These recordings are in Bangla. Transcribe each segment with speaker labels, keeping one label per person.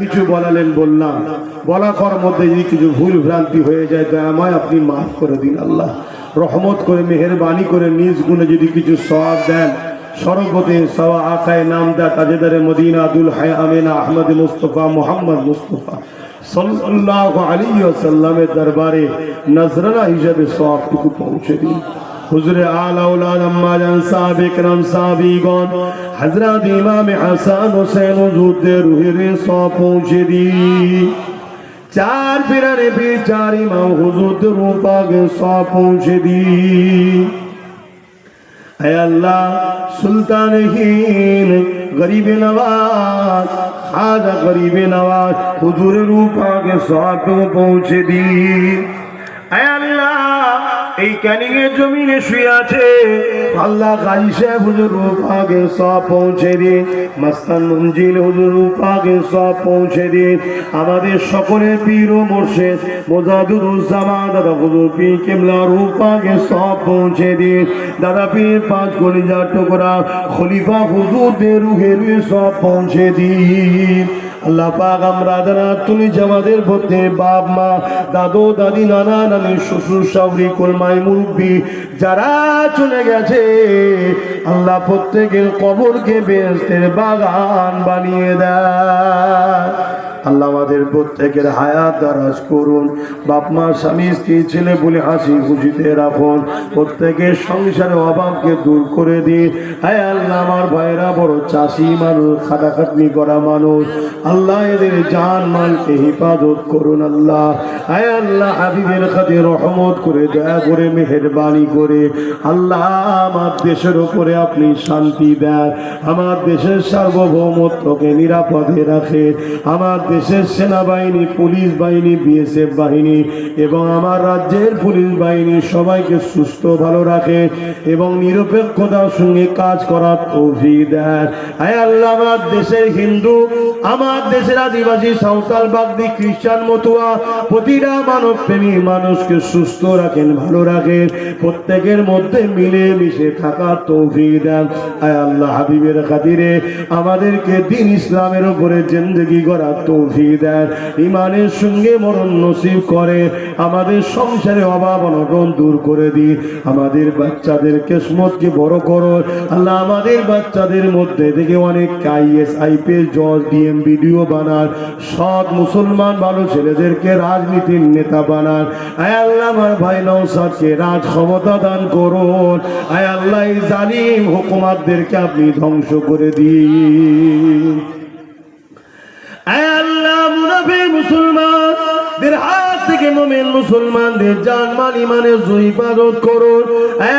Speaker 1: কিছু বলালেন বললাম, বলার মধ্যে যদি কিছু ভুল ভ্রান্তি হয়ে যায় তো আমায় আপনি মাফ করে দিন আল্লাহ। রহমত করে মেহেরবানি করে নিজ গুণে যদি কিছু সওয়াব দেন, সর্বতে সওয়া আকায়ে নামদা তাজেদারে মদিনা আব্দুল হাই আমিনা আহমদ মুস্তফা মোহাম্মদ মুস্তফা সাল্লাল্লাহু আলাইহি ওয়াসাল্লামের দরবারে নজরানা হিসেবে সওয়াবটুকু পৌঁছে দিন। হুজুরে আলা আওলাদ আম্মা জান সাহাবে کرام সাহাবীগণ হযরত ইমাম হাসান হোসেন হুজুরদের রুহের সওয়াব পৌঁছে দিন। চার পীরানে পীর চার ইমাম হুজুরদের রূহ পাকে সওয়াব পৌঁছে দিন। اے اللہ سلطان ہند غریب نواز خواجہ غریب نواز حضور روح پاک سوابوں پہنچے دی। اے اللہ এই ক্যানিংয়ের জমিনে শুয়ে আছে আল্লাহ গাজী সাহেব হুজুর রূহ পাকে সওয়াব পৌঁছে দিন। মাস্তান মঞ্জিল হুজুর রূহ পাকে সওয়াব পৌঁছে দিন। আমাদের সকলের পীর ও মুর্শিদ মোজাদুরুজ্জামান দাদা হুজুর পীর কিবলা রূহ পাকে সওয়াব পৌঁছে দিন। দাদা পীর পাঁচ কলিজার টুকরা খলিফা হুজুরদের রুহের সওয়াব পৌঁছে দিন। আল্লাহ পাক আমরা যারা তুমি আমাদের মধ্যে বাপ মা দাদু দাদি নানা নানি শ্বশুর শাশুড়ি কুলমাই মুরব্বি যারা চলে গেছে আল্লাহ প্রত্যেকের কবরকে বেহেশতের বাগান বানিয়ে দেয়। আল্লাহ আমাদের প্রত্যেকের হায়াত দারাজ করুন। বাপ মা স্বামী স্ত্রী ছেলে বলে হাসি খুশিতে রাখুন। প্রত্যেকের সংসারের অভাবকে দূর করে দিন। হে আল্লাহ আমার ভাইরা বড় চাষি মানুষ, খাটাখাটনি করা মানুষ, আল্লাহ এদের জান মালকে হিফাজত করুন। আল্লাহ হে আল্লাহ হাবিবের খাতিরে রহমত করে দয়া করে মেহেরবানি করে আল্লাহ আমার দেশের উপরে আপনি শান্তি দেন। আমার দেশের সার্বভৌমত্বকে নিরাপদে রাখে। আমার দেশের সেনাবাহিনী, পুলিশ বাহিনী, বিএসএফ বাহিনী এবং আমার রাজ্যের পুলিশ বাহিনী সবাইকে সুস্থ ভালো রাখে এবং নিরপেক্ষতার সঙ্গে কাজ করার তৌফিক দেন। হে আল্লাহ আমার দেশের হিন্দু, আমার দেশের আদিবাসী, সাঁওতাল, বাগদি, খ্রিস্টান, মতুয়া প্রতিটা মানব প্রেমী মানুষকে সুস্থ রাখেন, ভালো রাখেন। প্রত্যেকের মধ্যে মিলে মিশে থাকার তৌফিক দেন। হে আল্লাহ হাবিবের খাতিরে আমাদেরকে দ্বীন ইসলামের উপরে জিন্দেগি গড়ার তৌফিক দেন। ইমানের সঙ্গে মরণ নসিব করে আমাদের সংসারে অভাব অনটন দূর করে দিন। আমাদের বাচ্চাদের কিসমতকে বড় করো আল্লাহ। আমাদের বাচ্চাদের মধ্যে থেকে অনেক আইএস আইপিএস জজ ডিএম ভিডিও বানান, সৎ মুসলমান ভালো ছেলেদেরকে রাজনীতির নেতা বানান। আয় আল্লাহ আমার ভাই নওশাদকে রাজ ক্ষমতা দান করুন। আয় আল্লাহ এই জালিম হুকুমাতদেরকে আপনি ধ্বংস করে দিন। আল্লাহ মুনাফিক মুসলমানদের হাত থেকে মুমিন মুসলমানদের জান মাল ইমানের হিফাজত করুন।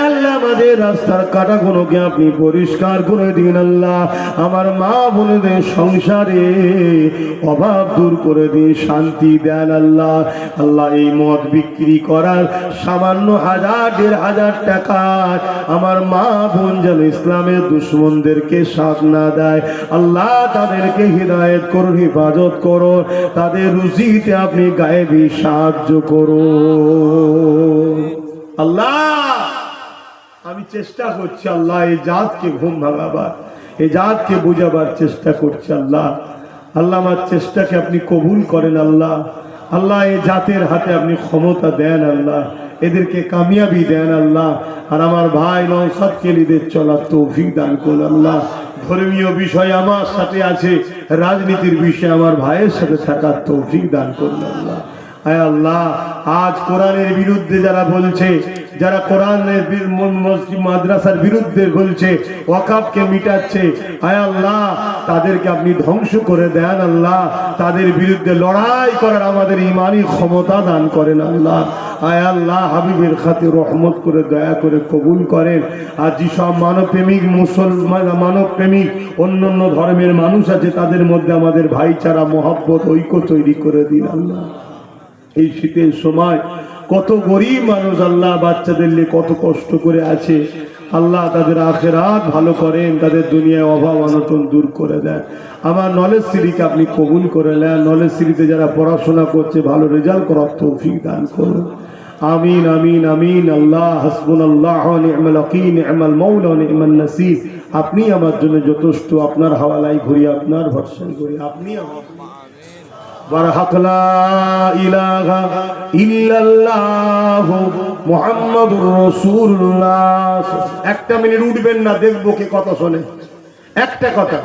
Speaker 1: আল্লাহ আমাদের রাস্তার কাটাগুলোকে আপনি পরিষ্কার করে দিন। আল্লাহ আমার মা বোনদের সংসারে অভাব দূর করে দিন, শান্তি দেন। আল্লাহ আল্লাহ এই মদ বিক্রি করার সামান্য 1000-1500 টাকা আমার মা বোন যেন ইসলামের দুশ্মনদেরকে সাথ না দেয়। আল্লাহ তাদেরকে হিদায়াত করুন, হিফাজত করো, তাদের রুজিতে আপনি গায়েবী সাহায্য করো। আল্লাহ আমি চেষ্টা করছি আল্লাহ এই জাতকে ঘুম ভাঙাবার, এই জাতকে বুঝাবার চেষ্টা করছি। আল্লাহ আল্লাহ আমার চেষ্টাকে আপনি কবুল করেন। আল্লাহ আল্লাহ এই জাতের হাতে আপনি ক্ষমতা দেন। আল্লাহ এদেরকে কামিয়াবি দেন। আল্লাহ আর আমার ভাই নওশাদকে লিদের চলার তৌফিক দান করুন। আল্লাহ ধর্মীয় বিষয় আমার সাথে আছে, রাজনীতির বিষয়ে আমার ভাইয়ের সাথে থাকার তৌফিক দান করুন। আল্লাহ আয় আল্লাহ আজ কোরআনের বিরুদ্ধে যারা বলছে, যারা কোরআনের মসজিদ মাদ্রাসার বিরুদ্ধে বলছে, ওয়াকাফকে মিটাচ্ছে, আয় আল্লাহ তাদেরকে আপনি ধ্বংস করে দেন। আল্লাহ তাদের বিরুদ্ধে লড়াই করার আমাদের ইমানি ক্ষমতা দান করেন। আল্লাহ আয় আল্লাহ হাবিবের খাতিরে রহমত করে দয়া করে কবুল করেন। আর যেসব মানবপ্রেমিক মুসলমান, মানবপ্রেমিক অন্য অন্য ধর্মের মানুষ আছে তাদের মধ্যে আমাদের ভাইচারা, মহব্বত, ঐক্য তৈরি করে দিন। আল্লাহ এই শীতের সময় কত গরিব মানুষ আল্লাহ বাচ্চাদের নিয়ে কত কষ্ট করে আছে। আল্লাহ তাদের আখিরাত ভালো করেন, তাদের দুনিয়ায় অভাব অনটন দূর করে দেন। আমার নলেজ সিরিকে আপনি কবুল করে নেন। নলেজ সিরিতে যারা পড়াশোনা করছে ভালো রেজাল্ট করার তৌফিক দান করুন। আমিন আমিন আমিন। আল্লাহ হাসবুনাল্লাহু ওয়া নি'মাল ওয়াকিল, নি'মাল মাওলা ওয়া নি'মান নাসির। আপনি আমার জন্য যথেষ্ট, আপনার হাওয়ালায় ঘুরি, আপনার ভরসায় ঘুরি, আপনি আমার বারহাক লা ইলাহা ইল্লাল্লাহ মুহাম্মাদুর রাসূলুল্লাহ। একটা মিনিট উঠবেন না, দেখবো কে কথা শোনে। একটা কথা